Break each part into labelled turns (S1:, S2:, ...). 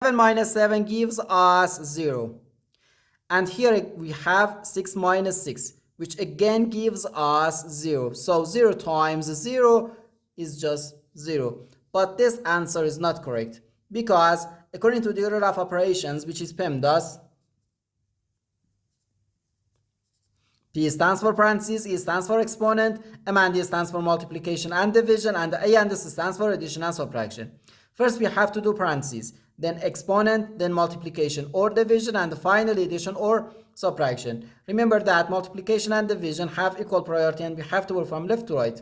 S1: 7 minus 7 gives us 0. And here we have 6 minus 6, which again gives us 0. So 0 times 0 is just 0. But this answer is not correct, because according to the order of operations, which is PEMDAS, P stands for parentheses, E stands for exponent, M and D stands for multiplication and division, and A and S stands for addition and subtraction. First we have to do parentheses, then exponent, then multiplication or division, and finally addition or subtraction. Remember that multiplication and division have equal priority and we have to work from left to right.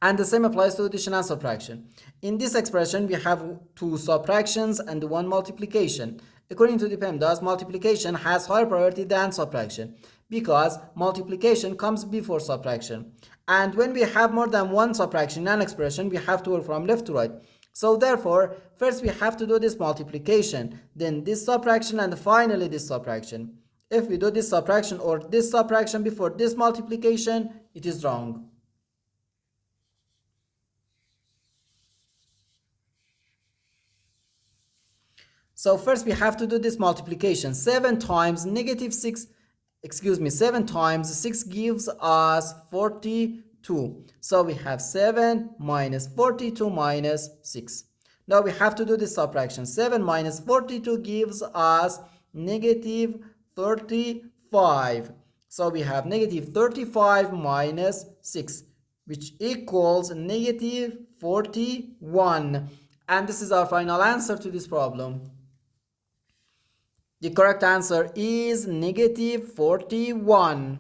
S1: And the same applies to addition and subtraction. In this expression, we have 2 subtractions and 1 multiplication. According to the PEMDAS, multiplication has higher priority than subtraction, because multiplication comes before subtraction. And when we have more than 1 subtraction in an expression, we have to work from left to right. So therefore, first we have to do this multiplication, then this subtraction, and finally this subtraction. If we do this subtraction or this subtraction before this multiplication, it is wrong. So first we have to do this multiplication. 7 times 6 gives us 42. So we have 7 minus 42 minus 6. Now we have to do this subtraction. 7 minus 42 gives us negative 35. So we have negative 35 minus 6, which equals negative 41. And this is our final answer to this problem. The correct answer is negative 41.